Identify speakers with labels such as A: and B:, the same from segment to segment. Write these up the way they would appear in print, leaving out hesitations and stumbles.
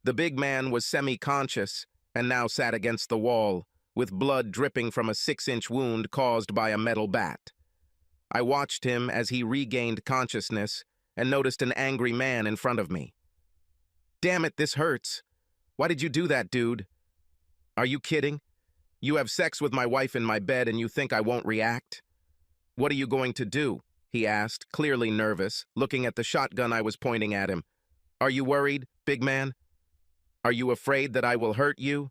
A: The big man was semi-conscious and now sat against the wall, with blood dripping from a 6-inch wound caused by a metal bat. I watched him as he regained consciousness and noticed an angry man in front of me. "Damn it, this hurts. Why did you do that, dude? Are you kidding? You have sex with my wife in my bed and you think I won't react? What are you going to do?" he asked, clearly nervous, looking at the shotgun I was pointing at him. "Are you worried, big man? Are you afraid that I will hurt you?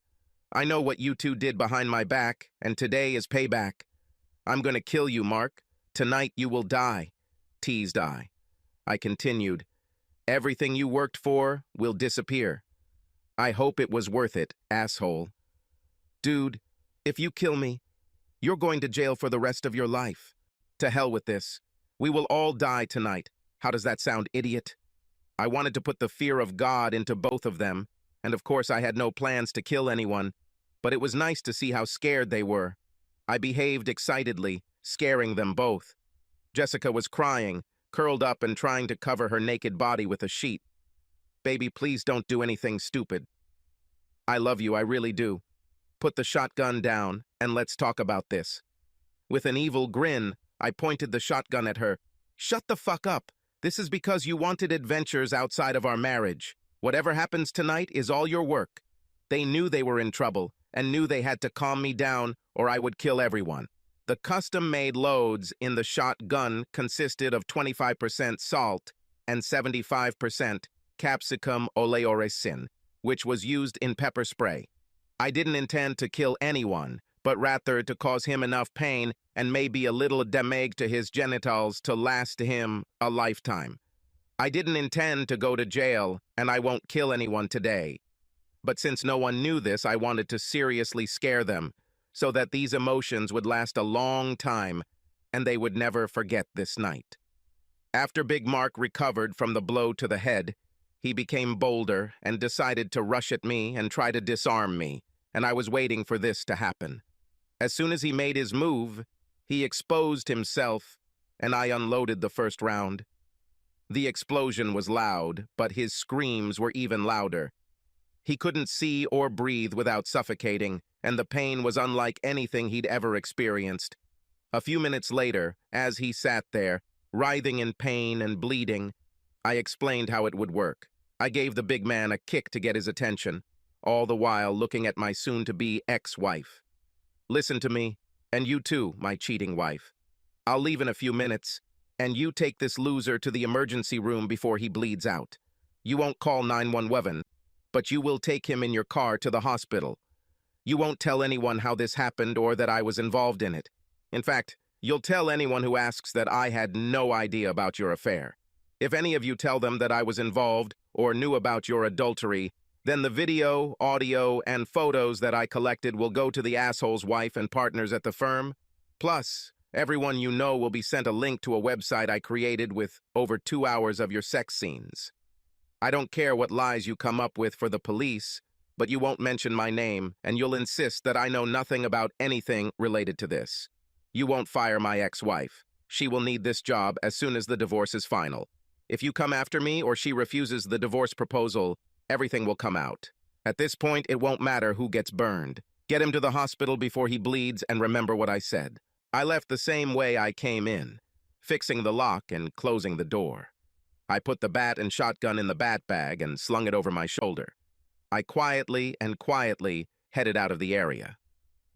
A: I know what you two did behind my back, and today is payback. I'm going to kill you, Mark. Tonight you will die," teased I. I continued, "Everything you worked for will disappear. I hope it was worth it, asshole. Dude, if you kill me, you're going to jail for the rest of your life. To hell with this. We will all die tonight. How does that sound, idiot?" I wanted to put the fear of God into both of them, and of course I had no plans to kill anyone, but it was nice to see how scared they were. I behaved excitedly, scaring them both. Jessica was crying, curled up and trying to cover her naked body with a sheet. "Baby, please don't do anything stupid. I love you, I really do. Put the shotgun down, and let's talk about this." With an evil grin, I pointed the shotgun at her. "Shut the fuck up. This is because you wanted adventures outside of our marriage. Whatever happens tonight is all your work." They knew they were in trouble, and knew they had to calm me down, or I would kill everyone. The custom-made loads in the shotgun consisted of 25% salt and 75% capsicum oleoresin, which was used in pepper spray. I didn't intend to kill anyone, but rather to cause him enough pain and maybe a little damage to his genitals to last him a lifetime. I didn't intend to go to jail, and I won't kill anyone today. But since no one knew this, I wanted to seriously scare them, so that these emotions would last a long time, and they would never forget this night. After Big Mark recovered from the blow to the head, he became bolder and decided to rush at me and try to disarm me, and I was waiting for this to happen. As soon as he made his move, he exposed himself, and I unloaded the first round. The explosion was loud, but his screams were even louder. He couldn't see or breathe without suffocating, and the pain was unlike anything he'd ever experienced. A few minutes later, as he sat there, writhing in pain and bleeding, I explained how it would work. I gave the big man a kick to get his attention, all the while looking at my soon-to-be ex-wife. "Listen to me, and you too, my cheating wife. I'll leave in a few minutes, and you take this loser to the emergency room before he bleeds out. You won't call 911, but you will take him in your car to the hospital. You won't tell anyone how this happened or that I was involved in it. In fact, you'll tell anyone who asks that I had no idea about your affair. If any of you tell them that I was involved or knew about your adultery, then the video, audio, and photos that I collected will go to the asshole's wife and partners at the firm. Plus, everyone you know will be sent a link to a website I created with over 2 hours of your sex scenes. I don't care what lies you come up with for the police, but you won't mention my name, and you'll insist that I know nothing about anything related to this. You won't fire my ex-wife. She will need this job as soon as the divorce is final. If you come after me or she refuses the divorce proposal, everything will come out. At this point, it won't matter who gets burned. Get him to the hospital before he bleeds, and remember what I said." I left the same way I came in, fixing the lock and closing the door. I put the bat and shotgun in the bat bag and slung it over my shoulder. I quietly headed out of the area.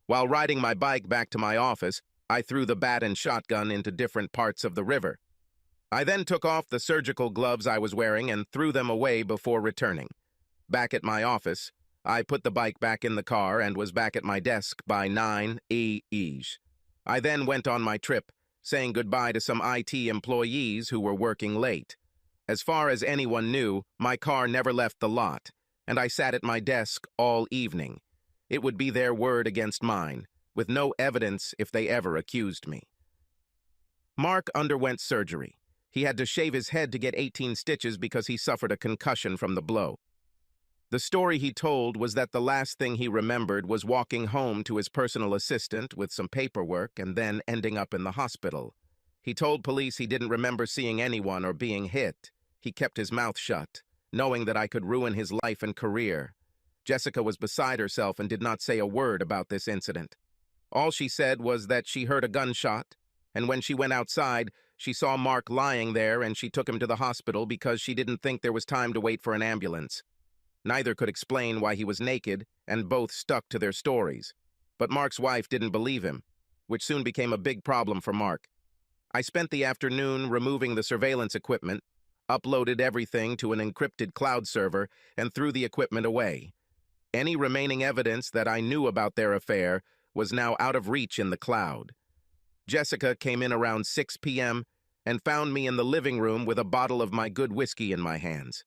A: While riding my bike back to my office, I threw the bat and shotgun into different parts of the river. I then took off the surgical gloves I was wearing and threw them away before returning. Back at my office, I put the bike back in the car and was back at my desk by 9 a.m. I then went on my trip, saying goodbye to some IT employees who were working late. As far as anyone knew, my car never left the lot, and I sat at my desk all evening. It would be their word against mine, with no evidence if they ever accused me. Mark underwent surgery. He had to shave his head to get 18 stitches because he suffered a concussion from the blow. The story he told was that the last thing he remembered was walking home to his personal assistant with some paperwork and then ending up in the hospital. He told police he didn't remember seeing anyone or being hit. He kept his mouth shut, knowing that I could ruin his life and career. Jessica was beside herself and did not say a word about this incident. All she said was that she heard a gunshot, and when she went outside, she saw Mark lying there and she took him to the hospital because she didn't think there was time to wait for an ambulance. Neither could explain why he was naked, and both stuck to their stories. But Mark's wife didn't believe him, which soon became a big problem for Mark. I spent the afternoon removing the surveillance equipment, uploaded everything to an encrypted cloud server, and threw the equipment away. Any remaining evidence that I knew about their affair was now out of reach in the cloud. Jessica came in around 6 p.m. and found me in the living room with a bottle of my good whiskey in my hands.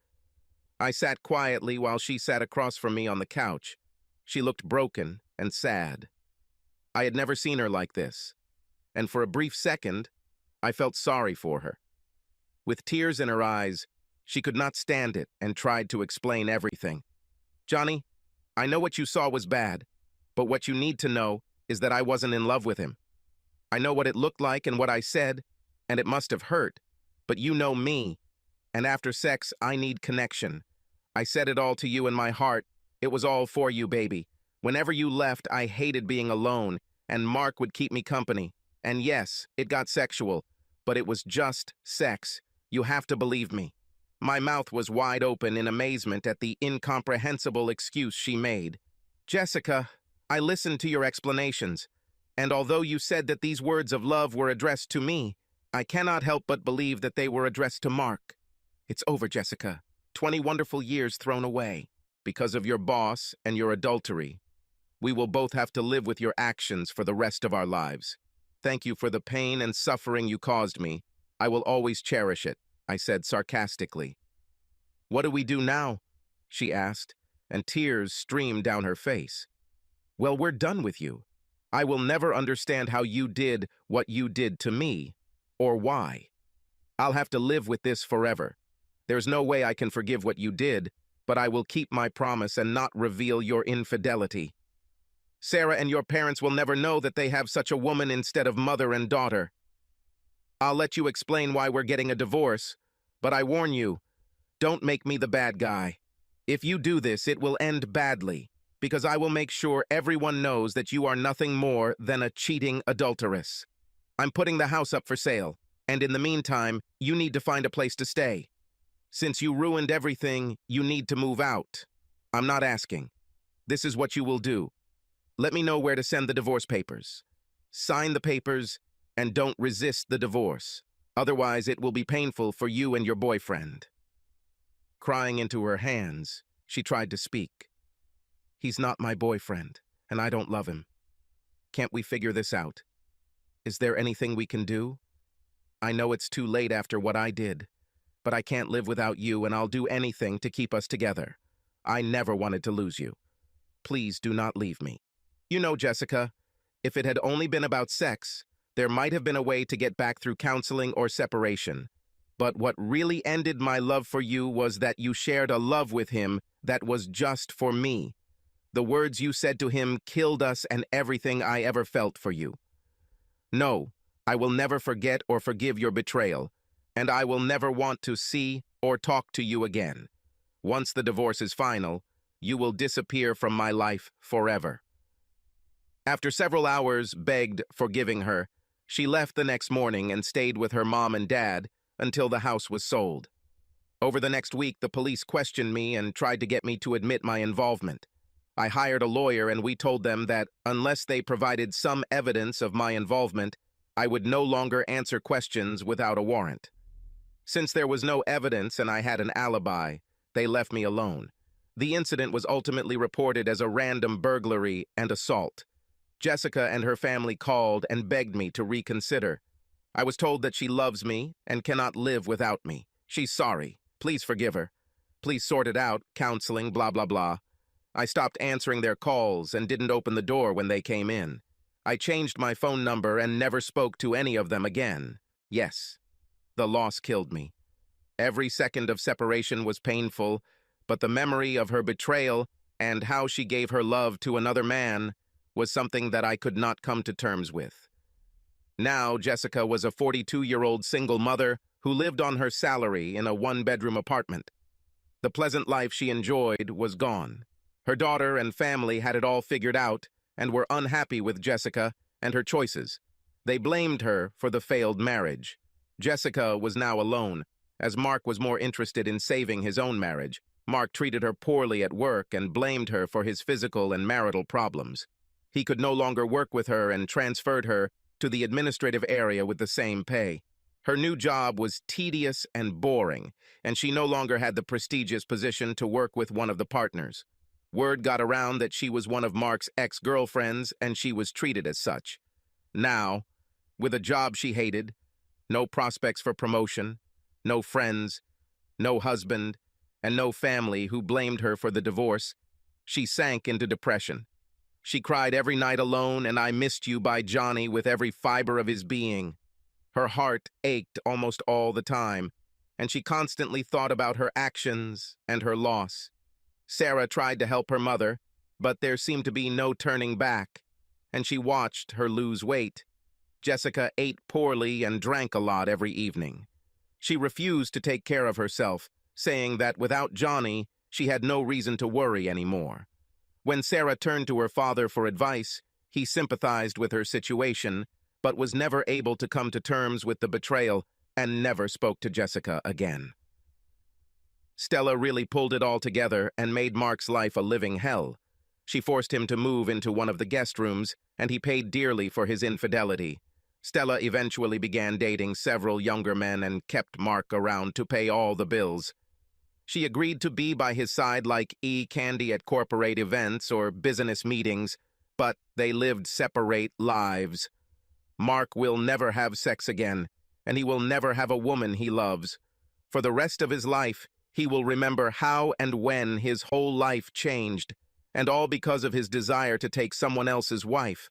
A: I sat quietly while she sat across from me on the couch. She looked broken and sad. I had never seen her like this, and for a brief second, I felt sorry for her. With tears in her eyes, she could not stand it and tried to explain everything. "Johnny, I know what you saw was bad, but what you need to know is that I wasn't in love with him. I know what it looked like and what I said, and it must have hurt, but you know me, and after sex, I need connection. I said it all to you in my heart. It was all for you, baby. Whenever you left, I hated being alone, and Mark would keep me company. And yes, it got sexual, but it was just sex. You have to believe me." My mouth was wide open in amazement at the incomprehensible excuse she made. "Jessica, I listened to your explanations, and although you said that these words of love were addressed to me, I cannot help but believe that they were addressed to Mark. It's over, Jessica. 20 wonderful years thrown away because of your boss and your adultery. We will both have to live with your actions for the rest of our lives. Thank you for the pain and suffering you caused me. I will always cherish it," I said sarcastically. "What do we do now?" she asked, and tears streamed down her face. "Well, we're done with you. I will never understand how you did what you did to me, or why. I'll have to live with this forever. There's no way I can forgive what you did, but I will keep my promise and not reveal your infidelity. Sarah and your parents will never know that they have such a woman instead of mother and daughter. I'll let you explain why we're getting a divorce, but I warn you, don't make me the bad guy. If you do this, it will end badly, because I will make sure everyone knows that you are nothing more than a cheating adulteress. I'm putting the house up for sale, and in the meantime, you need to find a place to stay. Since you ruined everything, you need to move out. I'm not asking. This is what you will do. Let me know where to send the divorce papers. Sign the papers, and don't resist the divorce. Otherwise, it will be painful for you and your boyfriend." Crying into her hands, she tried to speak. "He's not my boyfriend, and I don't love him. Can't we figure this out? Is there anything we can do? I know it's too late after what I did, but I can't live without you, and I'll do anything to keep us together. I never wanted to lose you. Please do not leave me. You know, Jessica, if it had only been about sex, there might have been a way to get back through counseling or separation. But what really ended my love for you was that you shared a love with him that was just for me. The words you said to him killed us and everything I ever felt for you. No, I will never forget or forgive your betrayal, and I will never want to see or talk to you again. Once the divorce is final, you will disappear from my life forever." After several hours begged forgiving her, she left the next morning and stayed with her mom and dad until the house was sold. Over the next week, the police questioned me and tried to get me to admit my involvement. I hired a lawyer and we told them that unless they provided some evidence of my involvement, I would no longer answer questions without a warrant. Since there was no evidence and I had an alibi, they left me alone. The incident was ultimately reported as a random burglary and assault. Jessica and her family called and begged me to reconsider. I was told that she loves me and cannot live without me. She's sorry. Please forgive her. Please sort it out, counseling, blah, blah, blah. I stopped answering their calls and didn't open the door when they came in. I changed my phone number and never spoke to any of them again. Yes, the loss killed me. Every second of separation was painful, but the memory of her betrayal and how she gave her love to another man was something that I could not come to terms with. Now, Jessica was a 42-year-old single mother who lived on her salary in a one-bedroom apartment. The pleasant life she enjoyed was gone. Her daughter and family had it all figured out and were unhappy with Jessica and her choices. They blamed her for the failed marriage. Jessica was now alone, as Mark was more interested in saving his own marriage. Mark treated her poorly at work and blamed her for his physical and marital problems. He could no longer work with her and transferred her to the administrative area with the same pay. Her new job was tedious and boring, and she no longer had the prestigious position to work with one of the partners. Word got around that she was one of Mark's ex-girlfriends, and she was treated as such. Now, with a job she hated, no prospects for promotion, no friends, no husband, and no family who blamed her for the divorce, she sank into depression. She cried every night alone, and I Missed You by Johnny with every fiber of his being. Her heart ached almost all the time, and she constantly thought about her actions and her loss. Sarah tried to help her mother, but there seemed to be no turning back, and she watched her lose weight. Jessica ate poorly and drank a lot every evening. She refused to take care of herself, saying that without Johnny, she had no reason to worry anymore. When Sarah turned to her father for advice, he sympathized with her situation, but was never able to come to terms with the betrayal and never spoke to Jessica again. Stella really pulled it all together and made Mark's life a living hell. She forced him to move into one of the guest rooms, and he paid dearly for his infidelity. Stella eventually began dating several younger men and kept Mark around to pay all the bills. She agreed to be by his side like Candy at corporate events or business meetings, but they lived separate lives. Mark will never have sex again, and he will never have a woman he loves. For the rest of his life, he will remember how and when his whole life changed, and all because of his desire to take someone else's wife.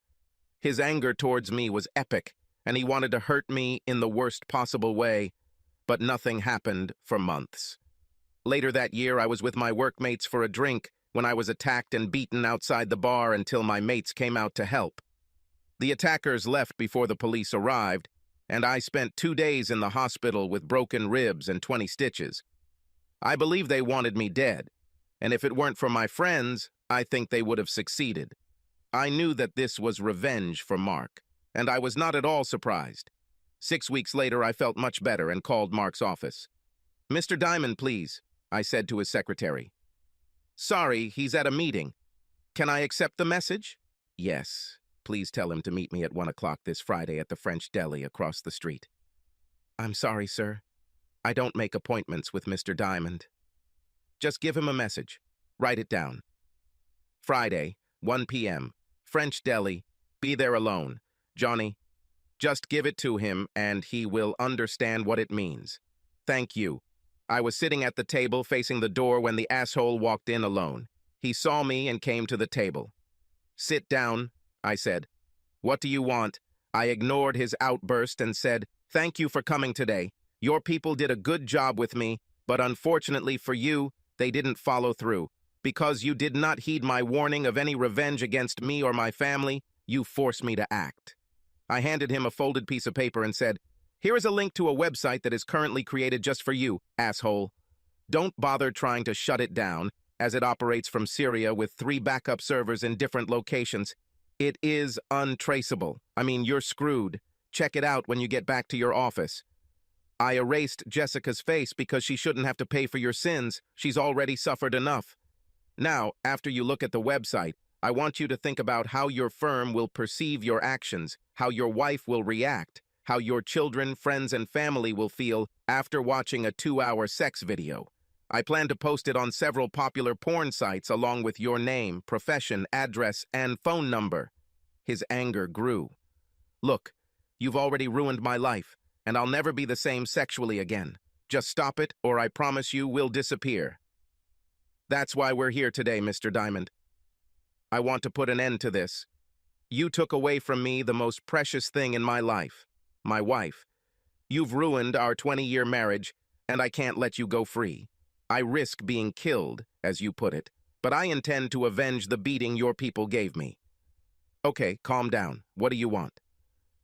A: His anger towards me was epic, and he wanted to hurt me in the worst possible way, but nothing happened for months. Later that year, I was with my workmates for a drink when I was attacked and beaten outside the bar until my mates came out to help. The attackers left before the police arrived, and I spent 2 days in the hospital with broken ribs and 20 stitches. I believe they wanted me dead, and if it weren't for my friends, I think they would have succeeded. I knew that this was revenge for Mark, and I was not at all surprised. 6 weeks later, I felt much better and called Mark's office. "Mr. Diamond, please," I said to his secretary. "Sorry, he's at a meeting. Can I accept the message?" "Yes. Please tell him to meet me at 1 o'clock this Friday at the French Deli across the street." "I'm sorry, sir. I don't make appointments with Mr. Diamond." "Just give him a message. Write it down. Friday, 1 p.m., French Deli. Be there alone. Johnny, just give it to him and he will understand what it means. Thank you." I was sitting at the table facing the door when the asshole walked in alone. He saw me and came to the table. "Sit down," I said. "What do you want?" I ignored his outburst and said, "Thank you for coming today. Your people did a good job with me, but unfortunately for you, they didn't follow through. Because you did not heed my warning of any revenge against me or my family, you forced me to act." I handed him a folded piece of paper and said, "Here is a link to a website that is currently created just for you, asshole. Don't bother trying to shut it down, as it operates from Syria with 3 backup servers in different locations. It is untraceable. I mean, you're screwed. Check it out when you get back to your office." I erased Jessica's face because she shouldn't have to pay for your sins. She's already suffered enough. Now, after you look at the website, I want you to think about how your firm will perceive your actions, how your wife will react, how your children, friends, and family will feel after watching a 2-hour sex video. I plan to post it on several popular porn sites along with your name, profession, address, and phone number. His anger grew. "Look, you've already ruined my life, and I'll never be the same sexually again. Just stop it, or I promise you we'll disappear." That's why we're here today, Mr. Diamond. I want to put an end to this. You took away from me the most precious thing in my life, my wife. You've ruined our 20-year marriage, and I can't let you go free. I risk being killed, as you put it, but I intend to avenge the beating your people gave me. Okay, calm down. What do you want?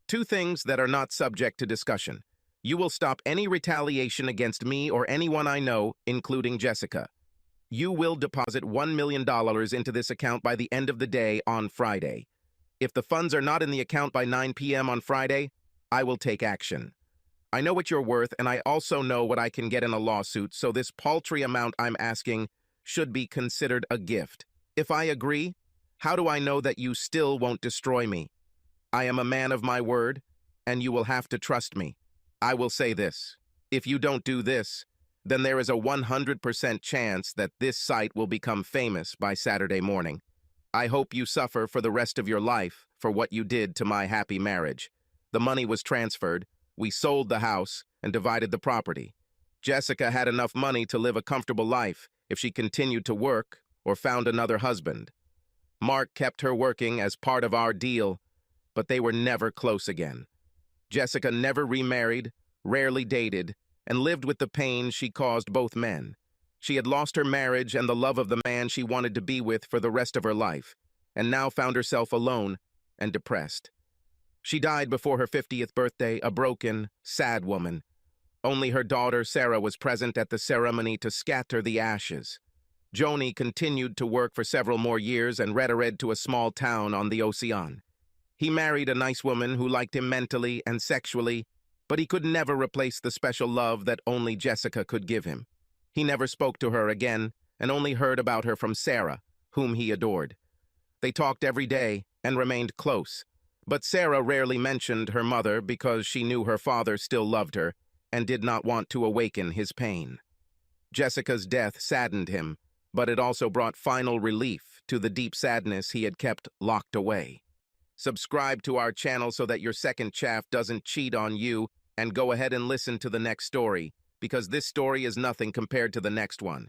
A: 2 things that are not subject to discussion. You will stop any retaliation against me or anyone I know, including Jessica. You will deposit $1 million into this account by the end of the day on Friday. If the funds are not in the account by 9 p.m. on Friday, I will take action. I know what you're worth, and I also know what I can get in a lawsuit, so this paltry amount I'm asking should be considered a gift. If I agree, how do I know that you still won't destroy me? I am a man of my word, and you will have to trust me. I will say this. If you don't do this, then there is a 100% chance that this site will become famous by Saturday morning. I hope you suffer for the rest of your life for what you did to my happy marriage. The money was transferred, we sold the house, and divided the property. Jessica had enough money to live a comfortable life if she continued to work or found another husband. Mark kept her working as part of our deal, but they were never close again. Jessica never remarried, rarely dated, and lived with the pain she caused both men. She had lost her marriage and the love of the man she wanted to be with for the rest of her life, and now found herself alone and depressed. She died before her 50th birthday, a broken, sad woman. Only her daughter, Sarah, was present at the ceremony to scatter the ashes. Joni continued to work for several more years and read to a small town on the Ocean. He married a nice woman who liked him mentally and sexually, but he could never replace the special love that only Jessica could give him. He never spoke to her again and only heard about her from Sarah, whom he adored. They talked every day and remained close, but Sarah rarely mentioned her mother because she knew her father still loved her and did not want to awaken his pain. Jessica's death saddened him, but it also brought final relief to the deep sadness he had kept locked away. Subscribe to our channel so that your second chaff doesn't cheat on you, and go ahead and listen to the next story, because this story is nothing compared to the next one.